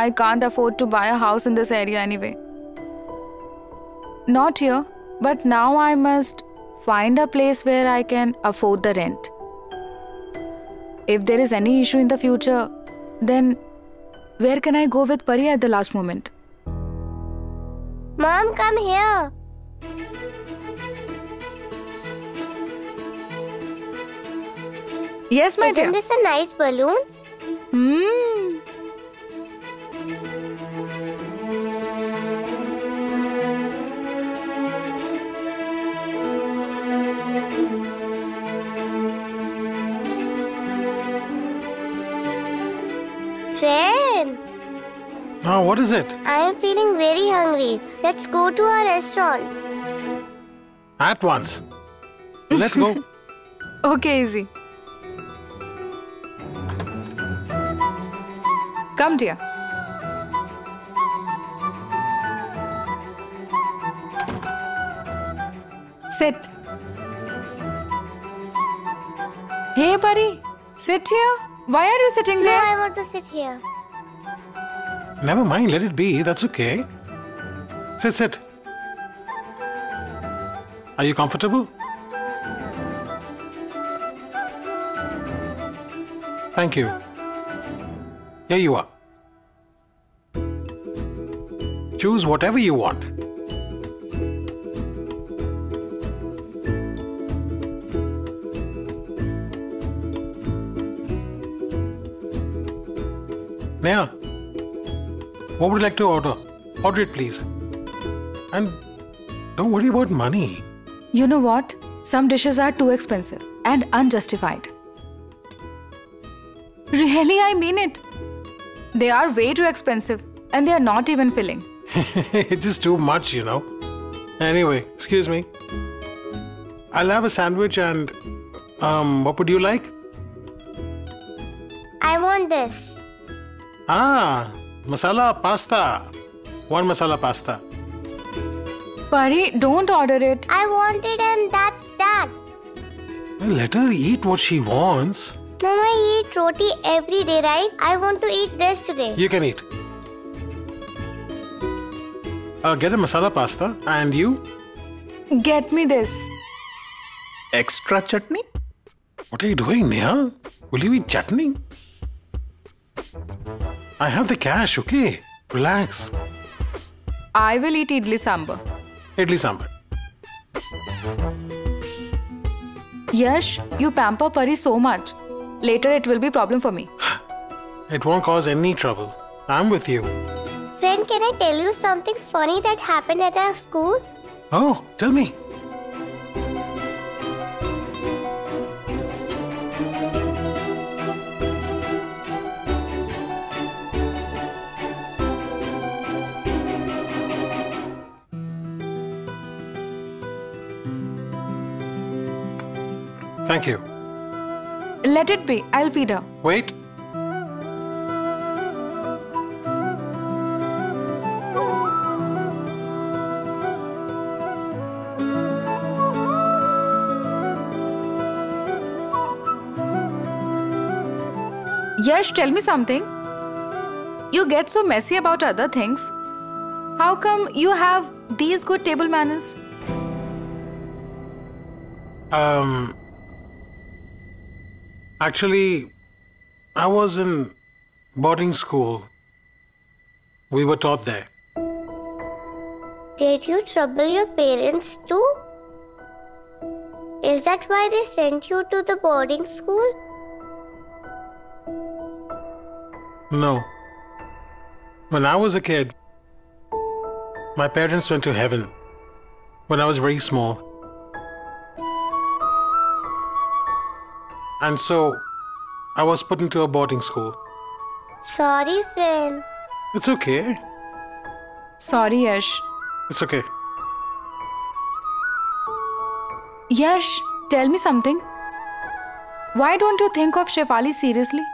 I can't afford to buy a house in this area anyway. Not here, but now I must find a place where I can afford the rent. If there is any issue in the future, then where can I go with Pari at the last moment? Mom, come here. Yes, my dear. Isn't this a nice balloon? Friend, What is it? I am feeling very hungry. Let's go to a restaurant. At once. Let's go. Okay, easy. Come, dear. Sit. Hey, Pari. Sit here. Why are you sitting No, there? I want to sit here. Never mind, let it be. That's okay. Sit, sit. Are you comfortable? Thank you. Here you are. Choose whatever you want. Neha, what would you like to order? Order it, please. And don't worry about money. You know what? Some dishes are too expensive and unjustified. Really, I mean it. They are way too expensive and they are not even filling. It's just too much, you know. Anyway, excuse me. I'll have a sandwich and... what would you like? I want this. Masala pasta. One masala pasta. Pari, don't order it. I want it and that's that. Well, let her eat what she wants. Mama, I eat roti every day, right? I want to eat this today. You can eat. Get a masala pasta. And you? Get me this. Extra chutney? What are you doing, Neha? Will you eat chutney? I have the cash, okay? Relax. I will eat idli sambar. Idli sambar. Yash, you pamper Pari so much. Later it will be a problem for me. It won't cause any trouble. I'm with you. Friend, can I tell you something funny that happened at our school? Oh, tell me. Thank you. Let it be. I'll feed her. Wait. Yash, tell me something. You get so messy about other things. How come you have these good table manners? Actually, I was in boarding school. We were taught there. Did you trouble your parents too? Is that why they sent you to the boarding school? No. When I was a kid, my parents went to heaven when I was very small. And so, I was put into a boarding school. Sorry, friend. It's okay. Sorry, Yash. It's okay. Yash, tell me something. Why don't you think of Shefali seriously?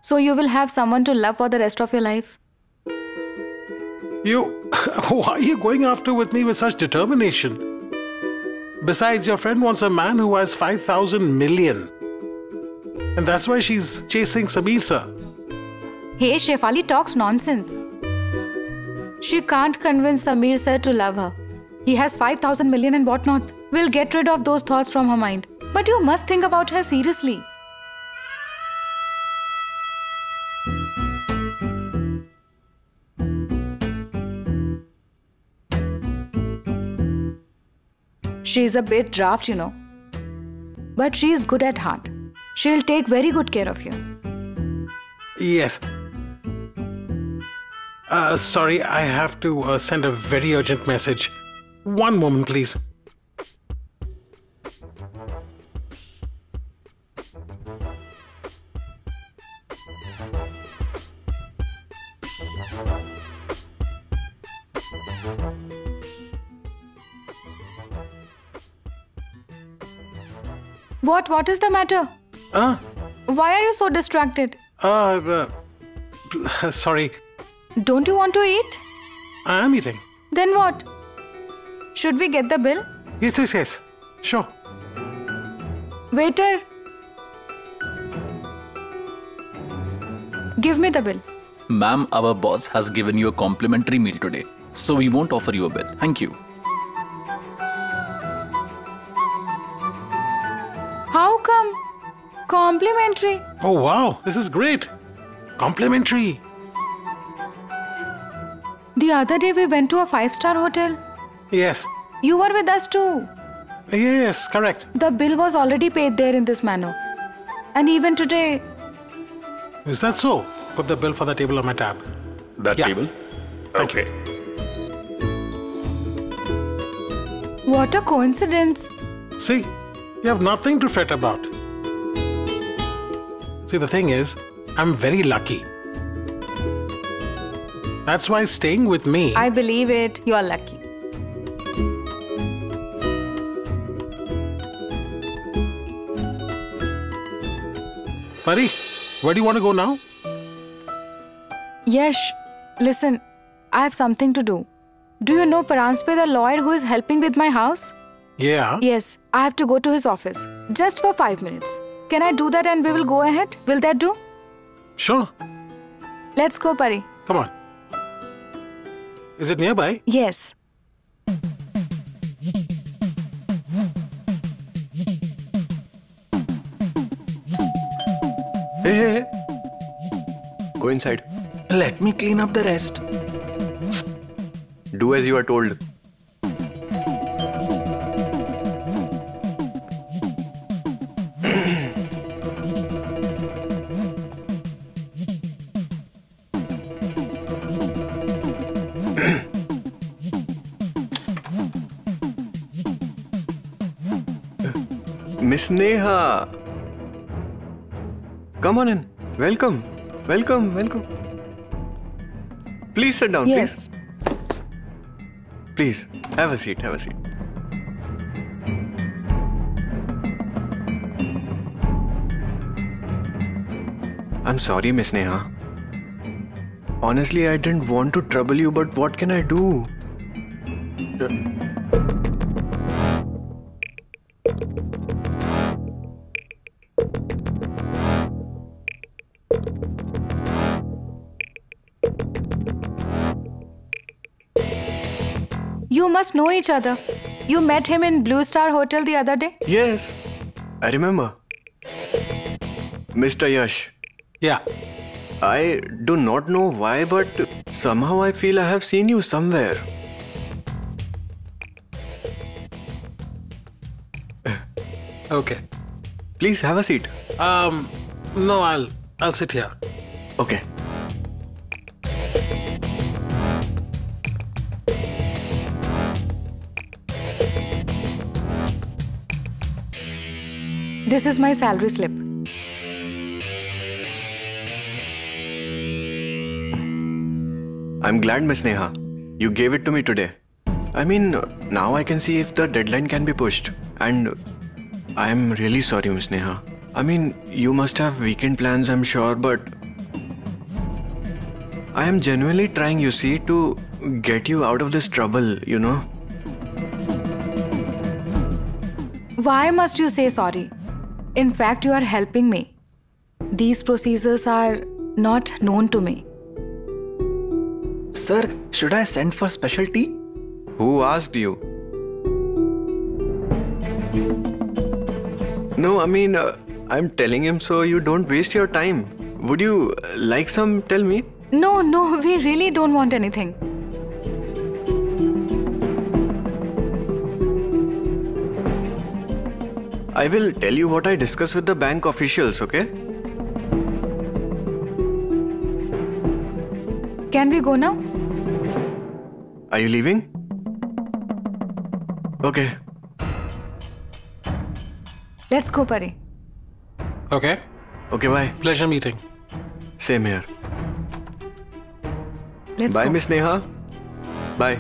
So you will have someone to love for the rest of your life. Why are you going after with me with such determination? Besides, your friend wants a man who has 5,000 million. And that's why she's chasing Samir sir. Hey, Shefali talks nonsense. She can't convince Samir sir to love her. He has 5,000 million and whatnot. We'll get rid of those thoughts from her mind. But you must think about her seriously. She's a bit daft, you know. But she's good at heart. She'll take very good care of you. Yes. Sorry, I have to send a very urgent message. One moment, please. What is the matter? Why are you so distracted? Sorry. Don't you want to eat? I am eating. Then what? Should we get the bill? Yes. Sure. Waiter. Give me the bill. Ma'am, our boss has given you a complimentary meal today, so we won't offer you a bill. Thank you. How come? Complimentary. Oh, wow. This is great. Complimentary. The other day we went to a 5-star hotel. Yes. You were with us too. Yes, correct. The bill was already paid there in this manner. And even today... Is that so? Put the bill for the table on my tab. That table? Thank you. What a coincidence. See, you have nothing to fret about. See, the thing is, I'm very lucky. That's why staying with me... I believe it. You are lucky. Pari, where do you want to go now? Yash, listen, I have something to do. Do you know Paranspe, the lawyer who is helping with my house? Yeah. Yes, I have to go to his office. Just for 5 minutes. Can I do that and we will go ahead? Will that do? Sure. Let's go, Pari. Come on. Is it nearby? Yes. Hey. Go inside. Let me clean up the rest. Do as you are told. Miss Neha. Come on in. Welcome. Please sit down, Yes. Please, have a seat. I'm sorry, Miss Neha. Honestly, I didn't want to trouble you, but what can I do? You must know each other. You met him in Blue Star Hotel the other day? Yes, I remember. Mr. Yash. Yeah. I do not know why, but somehow I feel I have seen you somewhere. Okay. Please have a seat. No, I'll sit here. Okay. This is my salary slip. I'm glad, Miss Neha. You gave it to me today. I mean, now I can see if the deadline can be pushed. And I am really sorry, Miss Neha. I mean, you must have weekend plans, I'm sure, but I am genuinely trying, you see, to get you out of this trouble, you know? Why must you say sorry? In fact, you are helping me. These procedures are not known to me. Sir, should I send for special tea? Who asked you? No, I mean, I'm telling him so you don't waste your time. Would you like some? Tell me. No, we really don't want anything. I will tell you what I discussed with the bank officials, okay? Can we go now? Are you leaving? Okay. Let's go, Pari. Okay. Okay, bye. Pleasure meeting. Same here. Let's Bye, go. Miss Neha. Bye.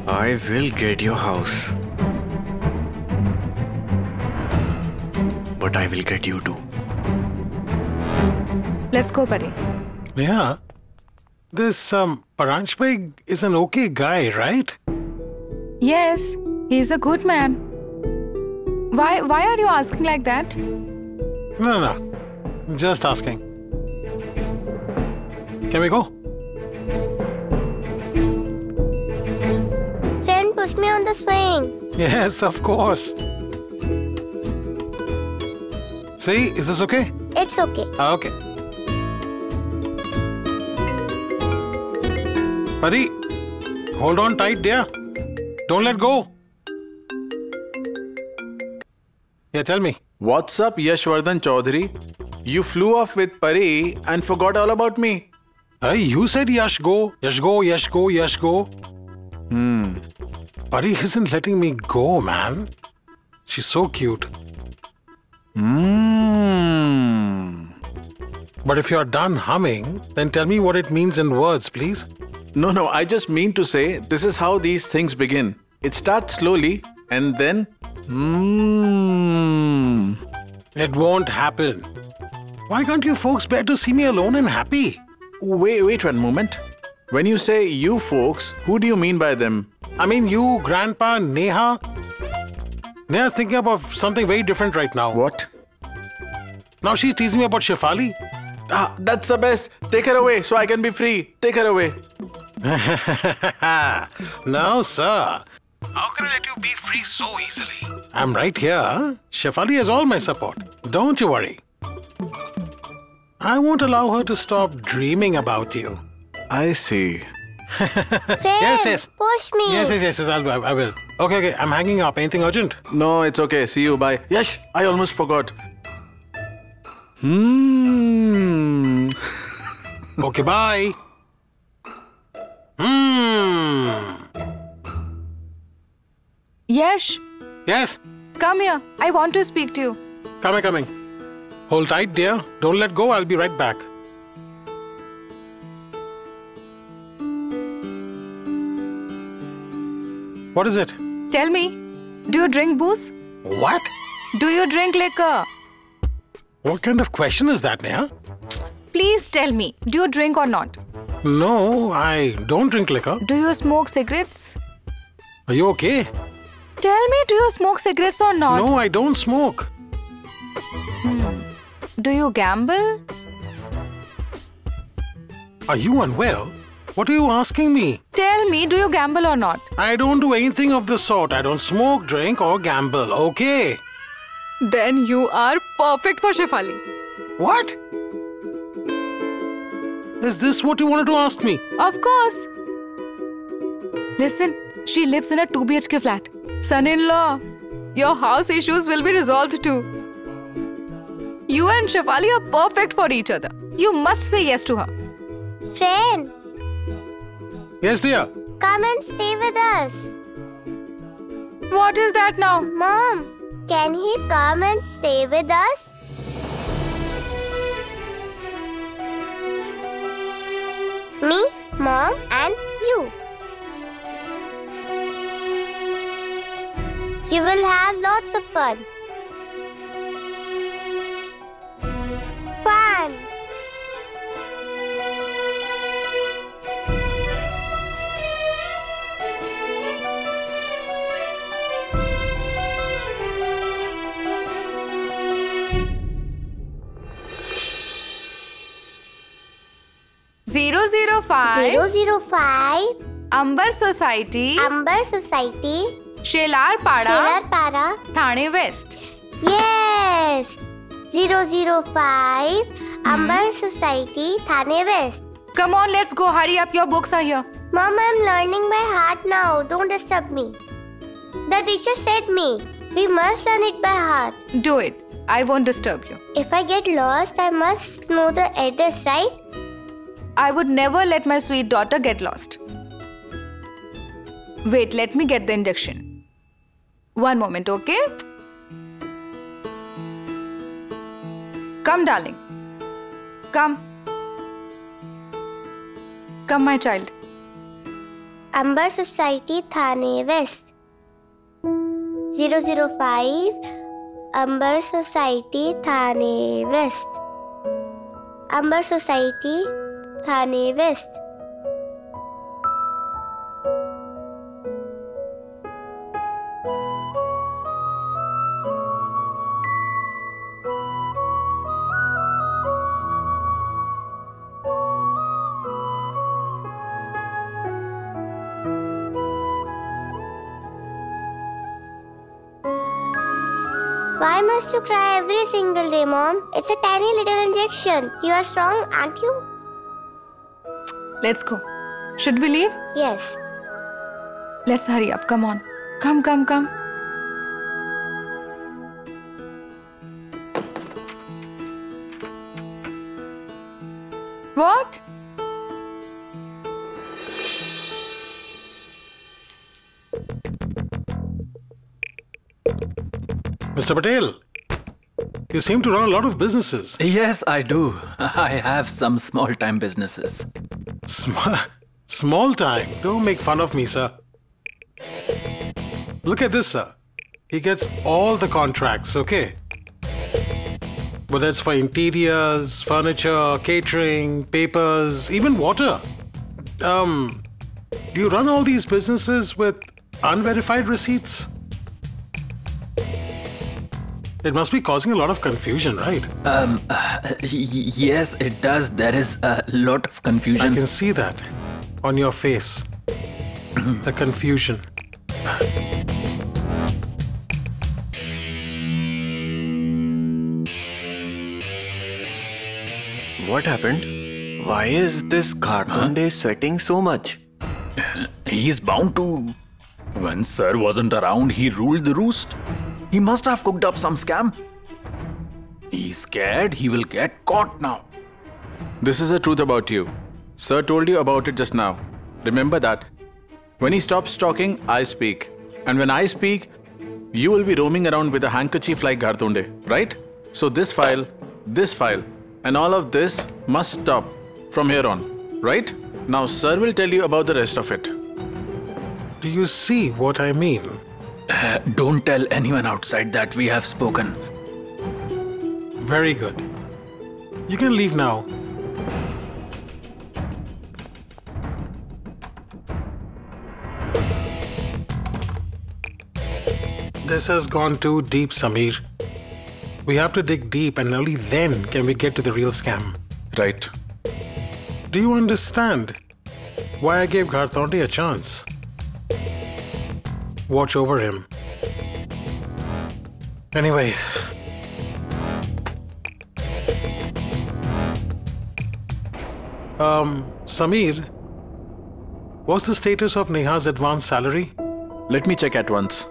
I will get your house. But I will get you too. Let's go, Pari. Yeah. This Paransh Bhai is an okay guy, right? Yes, he's a good man. Why are you asking like that? No. Just asking. Can we go? Friend, push me on the swing. Yes, of course. See, is this okay? It's okay. Okay. Pari, hold on tight, dear. Don't let go. Yeah, tell me. What's up, Yashvardhan Chaudhary? You flew off with Pari and forgot all about me. You said Yash go. Yash go, Yash go, Yash go. Pari isn't letting me go, man. She's so cute. But if you're done humming, then tell me what it means in words, please. No, I just mean to say this is how these things begin. It starts slowly and then... It won't happen. Why can't you folks bear to see me alone and happy? Wait 1 moment. When you say you folks, who do you mean by them? I mean, you, Grandpa, Neha. Neha's thinking about something very different right now. What? Now she's teasing me about Shefali. That's the best. Take her away so I can be free. Take her away. No, sir. How can I let you be free so easily? I'm right here. Shefali has all my support. Don't you worry. I won't allow her to stop dreaming about you. I see. Friend, Yes. push me. Yes, I will. Okay, I'm hanging up. Anything urgent? No, it's okay. See you. Bye. Yash, I almost forgot. Okay, bye. Yash, Yes, come here. I want to speak to you. coming. Hold tight, dear. Don't let go. I'll be right back. What is it? Tell me, do you drink booze? What? Do you drink liquor? What kind of question is that, Neha? Please tell me, do you drink or not? No, I don't drink liquor. Do you smoke cigarettes? Are you okay? Tell me, do you smoke cigarettes or not? No, I don't smoke. Do you gamble? Are you unwell? What are you asking me? Tell me, do you gamble or not? I don't do anything of the sort. I don't smoke, drink, or gamble, okay? Then you are perfect for Shefali. What? Is this what you wanted to ask me? Of course. Listen, she lives in a 2 BHK flat. Son-in-law, your house issues will be resolved too. You and Shefali are perfect for each other. You must say yes to her. Friend, Yes, dear. come and stay with us. What is that now? Mom, can he come and stay with us? Me, Mom, and you. have lots of fun. Fun. Zero 005 005 Amber Society, Amber Society, Shelar Pada, Para. Thane West. Yes. 005 Amber Society, Thane West. Come on, let's go. Hurry up. Your books are here. Mom, I'm learning by heart now. Don't disturb me. The teacher said me. We must learn it by heart. Do it. I won't disturb you. If I get lost, I must know the address, right? I would never let my sweet daughter get lost. Wait, let me get the injection. One moment, okay? Come, darling. Come. Come, my child. Amber Society, Thane West. 005 Amber Society, Thane West. Amber Society, Thane West. Why must you cry every single day, Mom? It's a tiny little injection. You are strong, aren't you? Let's go. Should we leave? Yes. Let's hurry up. Come on. Come, come, come. What? Mr. Patel, you seem to run a lot of businesses. Yes, I do. I have some small-time businesses. Small time? Don't make fun of me, sir. Look at this, sir. He gets all the contracts, okay? Whether it's for interiors, furniture, catering, papers, even water. Do you run all these businesses with unverified receipts? It must be causing a lot of confusion, right? Yes, it does. There is a lot of confusion. I can see that on your face. The confusion. What happened? Why is this Ghartonde sweating so much? He's bound to. When Sir wasn't around, he ruled the roost. He must have cooked up some scam. He's scared he will get caught now. This is the truth about you. Sir told you about it just now. Remember that. When he stops talking, I speak. And when I speak, you will be roaming around with a handkerchief like Ghartonde, right? So this file, and all of this must stop from here on, right? Now Sir will tell you about the rest of it. Do you see what I mean? Don't tell anyone outside that we have spoken. Very good. You can leave now. This has gone too deep, Samir. We have to dig deep and only then can we get to the real scam. Right. Do you understand why I gave Ghartonde a chance? Watch over him. Anyways. Samir, what's the status of Neha's advance salary? Let me check at once.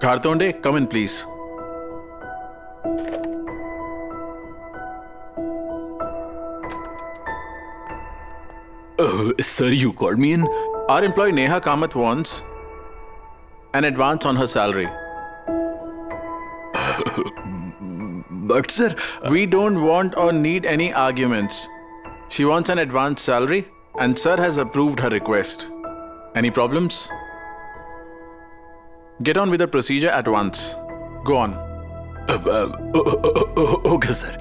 Ghartonde, come in, please. Sir, you called me in? Our employee Neha Kamath wants an advance on her salary. But sir, we don't want or need any arguments. She wants an advance salary and Sir has approved her request. Any problems? Get on with the procedure at once. Go on. Okay, sir.